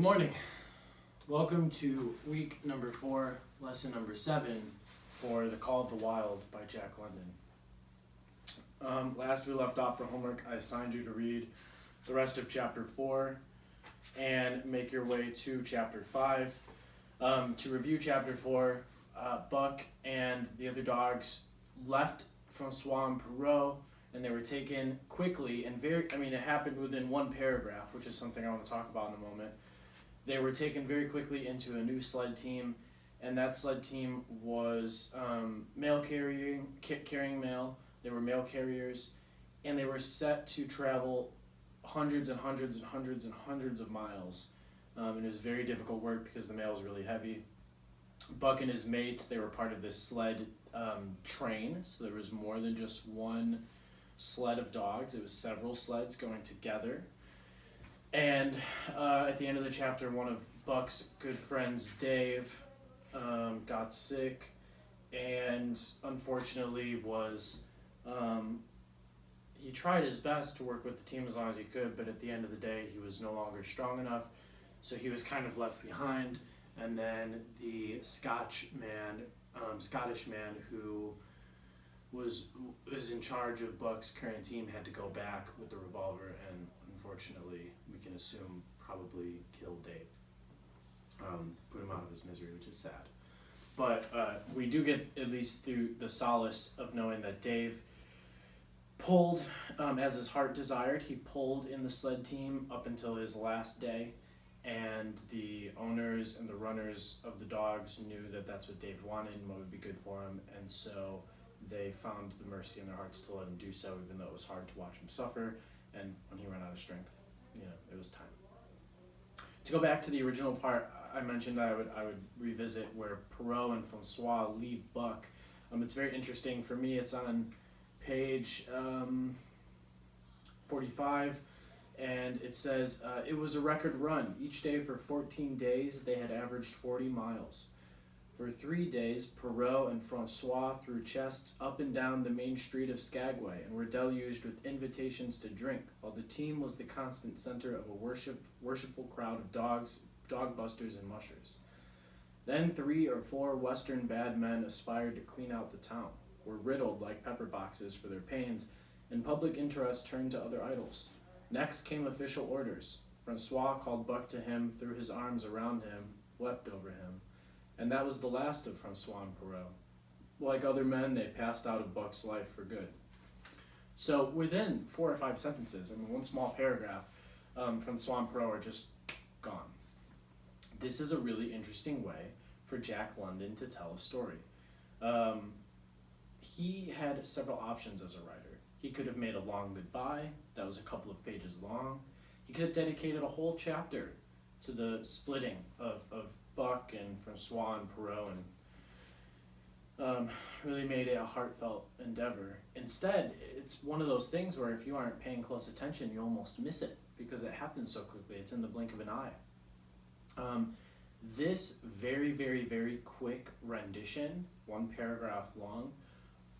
morning. Welcome to week number 4, lesson number 7 for The Call of the Wild by Jack London. Last we left off for homework, I assigned you to read the rest of chapter 4 and make your way to chapter 5. To review chapter 4, Buck and the other dogs left Francois and Perrault, and they were taken quickly and it happened within one paragraph, which is something I want to talk about in a moment. They were taken very quickly into a new sled team, and that sled team was carrying mail. They were mail carriers, and they were set to travel hundreds and hundreds and hundreds and hundreds of miles. And it was very difficult work because the mail was really heavy. Buck and his mates, they were part of this sled train, so there was more than just one sled of dogs. It was several sleds going together. And at the end of the chapter, one of Buck's good friends, Dave, got sick and unfortunately he tried his best to work with the team as long as he could, but at the end of the day, he was no longer strong enough, so he was kind of left behind. And then the Scottish man who was in charge of Buck's current team had to go back with the revolver, and unfortunately, we can assume probably killed Dave. Put him out of his misery, which is sad. But we do get at least through the solace of knowing that Dave pulled, as his heart desired, he pulled in the sled team up until his last day, and the owners and the runners of the dogs knew that that's what Dave wanted and what would be good for him, and so they found the mercy in their hearts to let him do so, even though it was hard to watch him suffer. And when he ran out of strength, it was time. To go back to the original part, I mentioned I would revisit where Perrault and Francois leave Buck. It's very interesting for me. It's on page 45, and it says, it was a record run. Each day for 14 days, they had averaged 40 miles. For 3 days, Perrault and Francois threw chests up and down the main street of Skagway and were deluged with invitations to drink, while the team was the constant center of a worshipful crowd of dogs, dog busters, and mushers. Then 3 or 4 Western bad men aspired to clean out the town, were riddled like pepper boxes for their pains, and public interest turned to other idols. Next came official orders. Francois called Buck to him, threw his arms around him, wept over him. And that was the last of Francois and Perrault. Like other men, they passed out of Buck's life for good. So within 4 or 5 sentences, one small paragraph, Francois and Perrault are just gone. This is a really interesting way for Jack London to tell a story. He had several options as a writer. He could have made a long goodbye that was a couple of pages long. He could have dedicated a whole chapter to the splitting of Buck and Francois and Perrault and really made it a heartfelt endeavor. Instead, it's one of those things where if you aren't paying close attention, you almost miss it because it happens so quickly. It's in the blink of an eye. This very, very, very quick rendition, 1 paragraph long,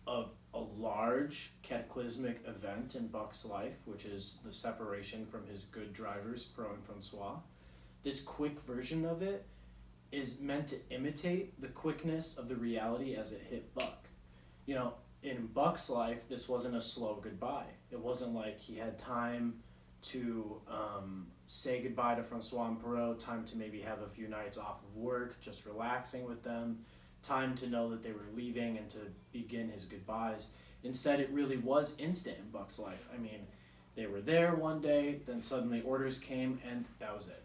of a large cataclysmic event in Buck's life, which is the separation from his good drivers, Perrault and Francois. This quick version of it is meant to imitate the quickness of the reality as it hit Buck. In Buck's life, this wasn't a slow goodbye. It wasn't like he had time to say goodbye to Francois and Perrault, time to maybe have a few nights off of work, just relaxing with them, time to know that they were leaving and to begin his goodbyes. Instead, it really was instant in Buck's life. They were there one day, then suddenly orders came, and that was it.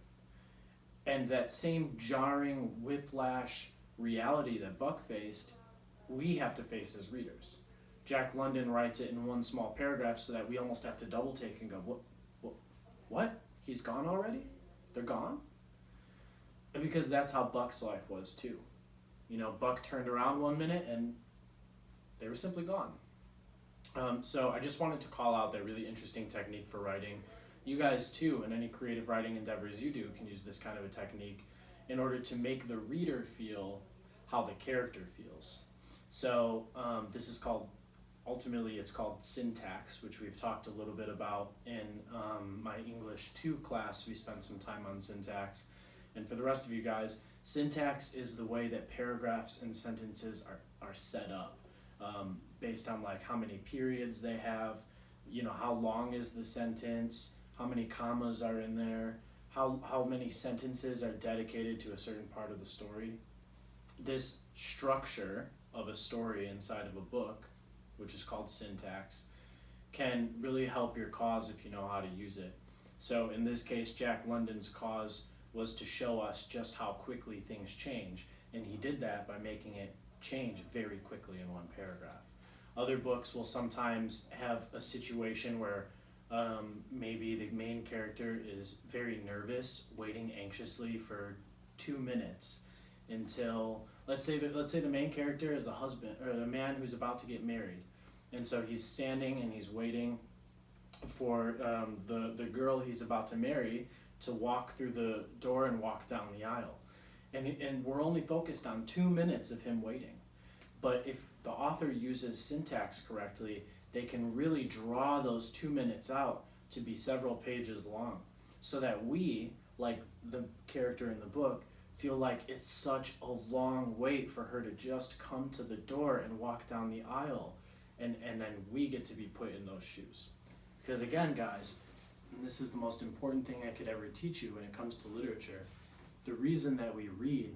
And that same jarring whiplash reality that Buck faced, we have to face as readers. Jack London writes it in 1 small paragraph so that we almost have to double take and go, what? He's gone already? They're gone? And because that's how Buck's life was too. Buck turned around 1 minute and they were simply gone. So I just wanted to call out that really interesting technique for writing. You guys too, in any creative writing endeavors you do, can use this kind of a technique in order to make the reader feel how the character feels. So this is called, ultimately it's called syntax, which we've talked a little bit about in my English 2 class. We spent some time on syntax. And for the rest of you guys, syntax is the way that paragraphs and sentences are set up, based on like how many periods they have, how long is the sentence, how many commas are in there, how many sentences are dedicated to a certain part of the story. This structure of a story inside of a book, which is called syntax, can really help your cause if you know how to use it. So in this case, Jack London's cause was to show us just how quickly things change, and he did that by making it change very quickly in one paragraph. Other books will sometimes have a situation where maybe the main character is very nervous, waiting anxiously for 2 minutes until, let's say the main character is a husband or a man who's about to get married, and so he's standing and he's waiting for the girl he's about to marry to walk through the door and walk down the aisle, and we're only focused on 2 minutes of him waiting. But if the author uses syntax correctly, they can really draw those 2 minutes out to be several pages long, so that we, like the character in the book, feel like it's such a long wait for her to just come to the door and walk down the aisle, and then we get to be put in those shoes. Because again, guys, and this is the most important thing I could ever teach you when it comes to literature, the reason that we read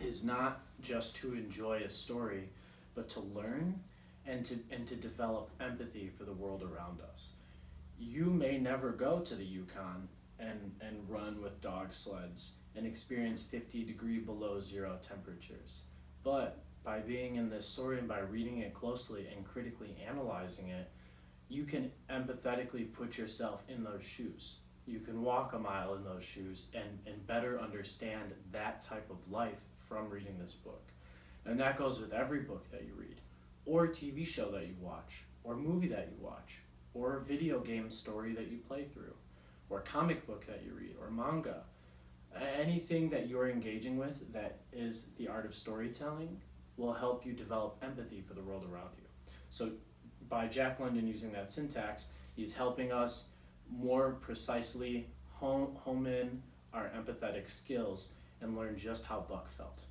is not just to enjoy a story, but to learn and to develop empathy for the world around us. You may never go to the Yukon and run with dog sleds and experience 50 below zero temperatures. But by being in this story and by reading it closely and critically analyzing it, you can empathetically put yourself in those shoes. You can walk a mile in those shoes and better understand that type of life from reading this book. And that goes with every book that you read, or TV show that you watch, or movie that you watch, or video game story that you play through, or comic book that you read, or manga. Anything that you're engaging with that is the art of storytelling will help you develop empathy for the world around you. So by Jack London using that syntax, he's helping us more precisely home in our empathetic skills and learn just how Buck felt.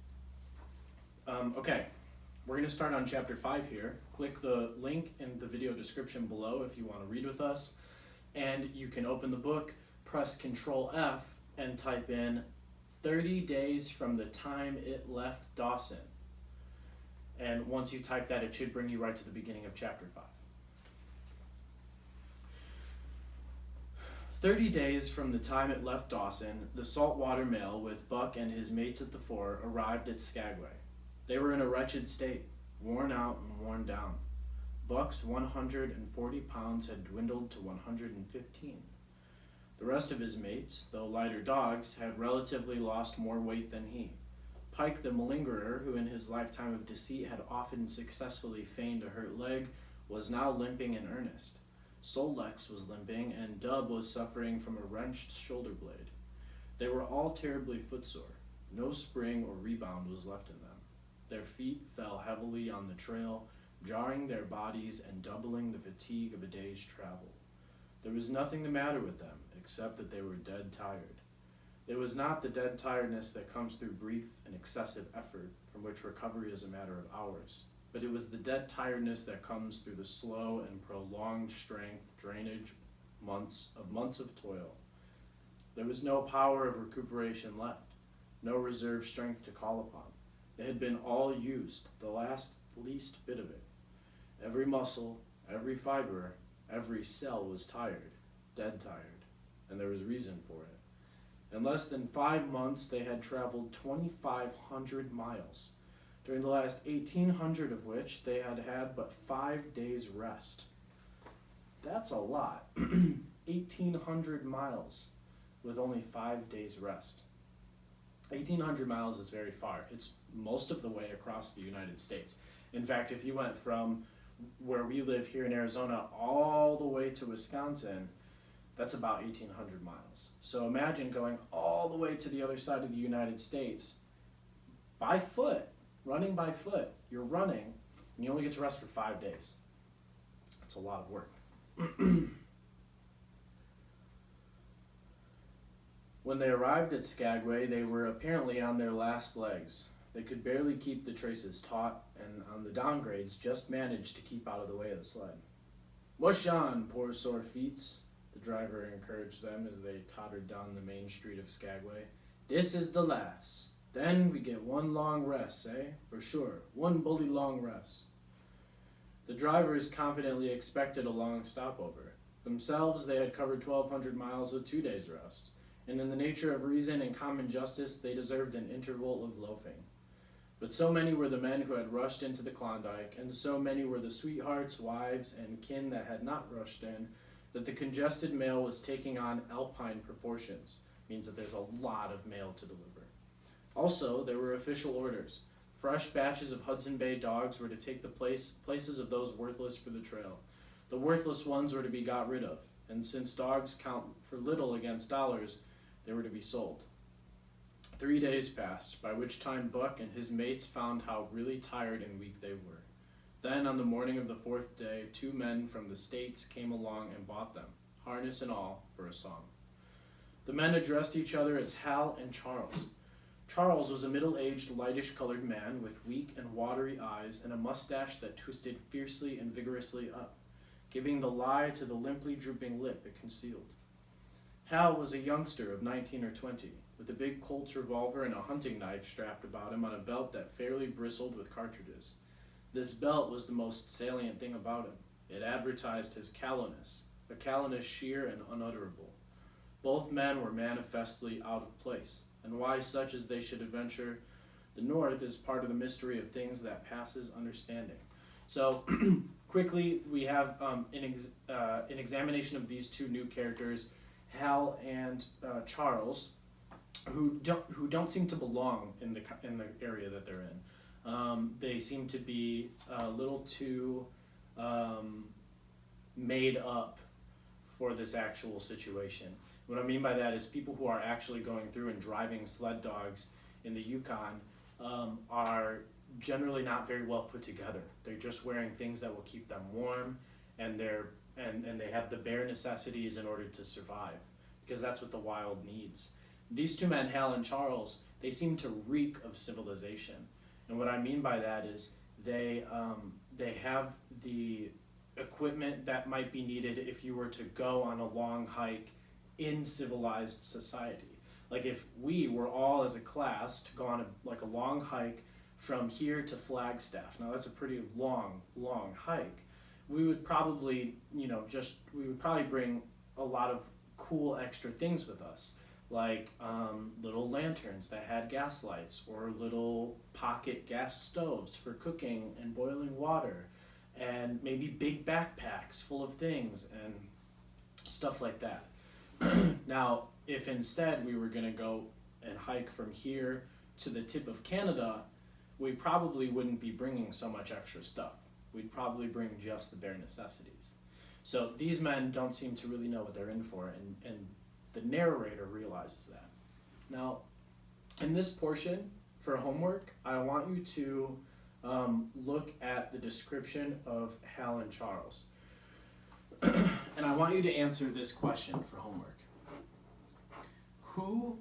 Okay, we're going to start on chapter 5 here. Click the link in the video description below if you want to read with us, and you can open the book, press Control F, and type in 30 days from the time it left Dawson. And once you type that, it should bring you right to the beginning of chapter 5. 30 days from the time it left Dawson, the saltwater mail with Buck and his mates at the fort arrived at Skagway. They were in a wretched state, worn out and worn down. Buck's 140 pounds had dwindled to 115. The rest of his mates, though lighter dogs, had relatively lost more weight than he. Pike the malingerer, who in his lifetime of deceit had often successfully feigned a hurt leg, was now limping in earnest. Sol-leks was limping, and Dub was suffering from a wrenched shoulder blade. They were all terribly footsore. No spring or rebound was left in them. Their feet fell heavily on the trail, jarring their bodies and doubling the fatigue of a day's travel. There was nothing the matter with them, except that they were dead tired. It was not the dead tiredness that comes through brief and excessive effort, from which recovery is a matter of hours, but it was the dead tiredness that comes through the slow and prolonged strength drainage months of toil. There was no power of recuperation left, no reserve strength to call upon. It had been all used, the least bit of it. Every muscle, every fiber, every cell was tired, dead tired, and there was reason for it. In less than 5 months, they had traveled 2,500 miles, during the last 1,800 of which they had had but 5 days rest. That's a lot. 1,800 miles with only 5 days rest. 1,800 miles is very far. It's most of the way across the United States. In fact, if you went from where we live here in Arizona all the way to Wisconsin, that's about 1,800 miles. So imagine going all the way to the other side of the United States by foot, running by foot. You're running, and you only get to rest for 5 days. That's a lot of work. When they arrived at Skagway, they were apparently on their last legs. They could barely keep the traces taut, and on the downgrades just managed to keep out of the way of the sled. "Mush on, poor sore feets," the driver encouraged them as they tottered down the main street of Skagway. "This is the last. Then we get one long rest, eh? For sure, one bully long rest." The drivers confidently expected a long stopover. Themselves, they had covered 1,200 miles with 2 days' rest, and in the nature of reason and common justice, they deserved an interval of loafing. But so many were the men who had rushed into the Klondike, and so many were the sweethearts, wives, and kin that had not rushed in, that the congested mail was taking on alpine proportions. Means that there's a lot of mail to deliver. Also, there were official orders. Fresh batches of Hudson Bay dogs were to take the places of those worthless for the trail. The worthless ones were to be got rid of, and since dogs count for little against dollars, they were to be sold. 3 days passed, by which time Buck and his mates found how really tired and weak they were. Then, on the morning of the 4th day, 2 men from the States came along and bought them, harness and all, for a song. The men addressed each other as Hal and Charles. Charles was a middle-aged, lightish-colored man with weak and watery eyes and a mustache that twisted fiercely and vigorously up, giving the lie to the limply drooping lip it concealed. Hal was a youngster of 19 or 20, with a big Colt's revolver and a hunting knife strapped about him on a belt that fairly bristled with cartridges. This belt was the most salient thing about him. It advertised his callousness, a callousness sheer and unutterable. Both men were manifestly out of place, and why such as they should adventure the north is part of the mystery of things that passes understanding. So, quickly, we have an examination of these 2 new characters, Hal and Charles, who don't seem to belong in the area that they're in. They seem to be a little too made up for this actual situation. What I mean by that is people who are actually going through and driving sled dogs in the Yukon are generally not very well put together. They're just wearing things that will keep them warm, and they have the bare necessities in order to survive, because that's what the wild needs. These 2 men, Hal and Charles, they seem to reek of civilization. And what I mean by that is they have the equipment that might be needed if you were to go on a long hike in civilized society. Like if we were all as a class to go on a long hike from here to Flagstaff. Now that's a pretty long hike. We would probably, bring a lot of cool extra things with us, like little lanterns that had gas lights, or little pocket gas stoves for cooking and boiling water, and maybe big backpacks full of things and stuff like that. Now, if instead we were going to go and hike from here to the tip of Canada, we probably wouldn't be bringing so much extra stuff. We'd probably bring just the bare necessities. So these men don't seem to really know what they're in for, and the narrator realizes that. Now, in this portion, for homework, I want you to look at the description of Hal and Charles. And I want you to answer this question for homework. Who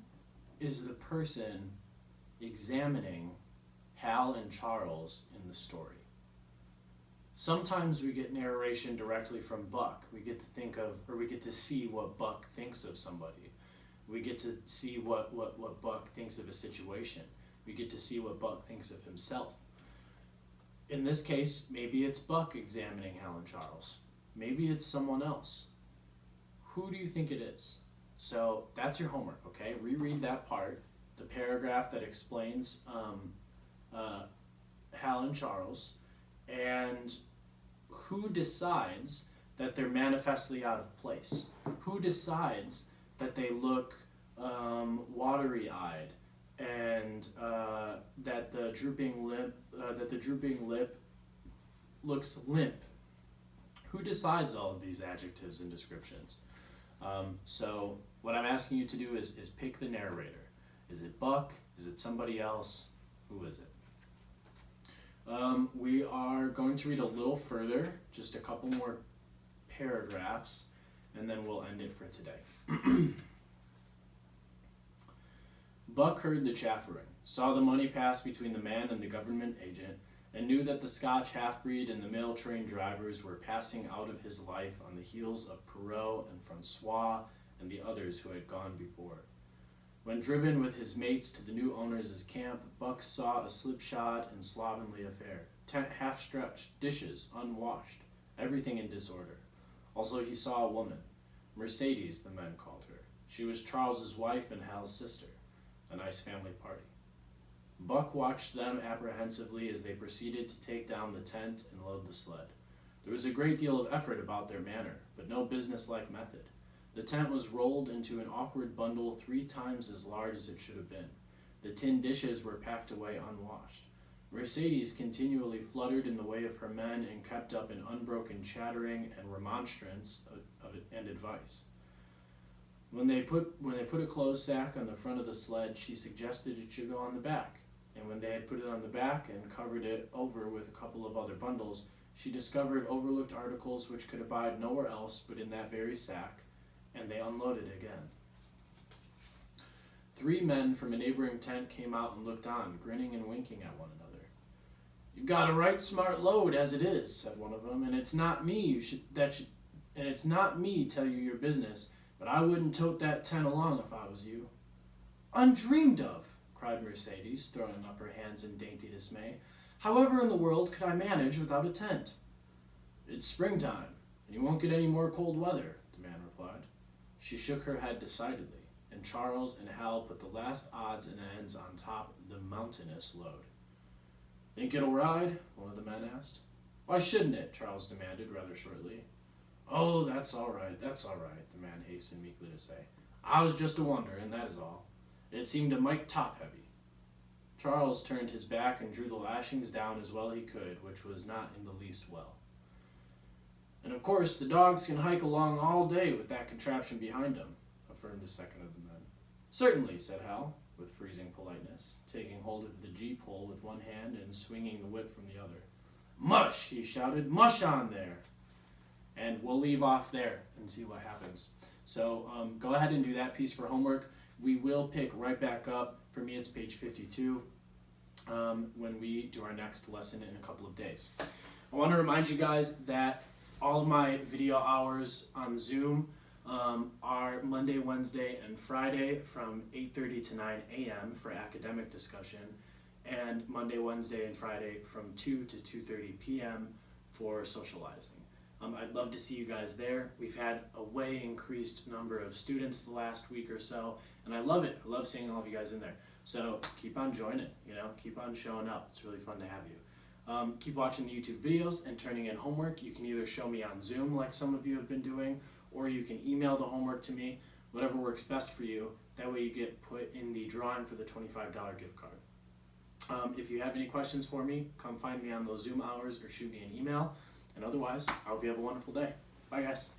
is the person examining Hal and Charles in the story? Sometimes we get narration directly from Buck. We get to see what Buck thinks of somebody. We get to see what Buck thinks of a situation. We get to see what Buck thinks of himself. In this case, maybe it's Buck examining Hal and Charles. Maybe it's someone else. Who do you think it is? So that's your homework, okay? Reread that part, the paragraph that explains Hal and Charles, and who decides that they're manifestly out of place? Who decides that they look watery-eyed, and that the drooping lip looks limp? Who decides all of these adjectives and descriptions? So what I'm asking you to do is pick the narrator. Is it Buck? Is it somebody else? Who is it? We are going to read a little further, just a couple more paragraphs, and then we'll end it for today. Buck heard the chaffering, saw the money pass between the man and the government agent, and knew that the Scotch half-breed and the mail train drivers were passing out of his life on the heels of Perrault and Francois and the others who had gone before. When driven with his mates to the new owners' camp, Buck saw a slipshod and slovenly affair, tent half-stretched, dishes unwashed, everything in disorder. Also he saw a woman, Mercedes the men called her. She was Charles's wife and Hal's sister. A nice family party. Buck watched them apprehensively as they proceeded to take down the tent and load the sled. There was a great deal of effort about their manner, but no businesslike method. The tent was rolled into an awkward bundle 3 times as large as it should have been. The tin dishes were packed away unwashed. Mercedes continually fluttered in the way of her men and kept up an unbroken chattering and remonstrance and advice. When they put a clothes sack on the front of the sled, she suggested it should go on the back. And when they had put it on the back and covered it over with a couple of other bundles, she discovered overlooked articles which could abide nowhere else but in that very sack, and they unloaded again. 3 men from a neighboring tent came out and looked on, grinning and winking at one another. "You've got a right smart load as it is," said one of them, "and it's not me tell you your business, but I wouldn't tote that tent along if I was you." "Undreamed of!" cried Mercedes, throwing up her hands in dainty dismay. "However in the world could I manage without a tent?" "It's springtime, and you won't get any more cold weather," the man replied. She shook her head decidedly, and Charles and Hal put the last odds and ends on top of the mountainous load. "Think it'll ride?" one of the men asked. "Why shouldn't it?" Charles demanded rather shortly. "Oh, that's all right, the man hastened meekly to say. "I was just a-wonderin', that is all. It seemed a mite top-heavy." Charles turned his back and drew the lashings down as well he could, which was not in the least well. "And of course the dogs can hike along all day with that contraption behind them," affirmed a second of the men. "Certainly," said Hal, with freezing politeness, taking hold of the gee-pole with one hand and swinging the whip from the other. "Mush!" he shouted. "Mush on there!" And we'll leave off there and see what happens. So go ahead and do that piece for homework. We will pick right back up. For me, it's page 52 when we do our next lesson in a couple of days. I want to remind you guys that all of my video hours on Zoom are Monday, Wednesday, and Friday from 8:30 to 9 a.m. for academic discussion, and Monday, Wednesday, and Friday from 2 to 2:30 p.m. for socializing. I'd love to see you guys there. We've had a way increased number of students the last week or so, and I love it. I love seeing all of you guys in there. So keep on joining, keep on showing up. It's really fun to have you. Keep watching the YouTube videos and turning in homework. You can either show me on Zoom like some of you have been doing, or you can email the homework to me, whatever works best for you. That way you get put in the drawing for the $25 gift card. If you have any questions for me, come find me on those Zoom hours or shoot me an email. And otherwise, I hope you have a wonderful day. Bye, guys.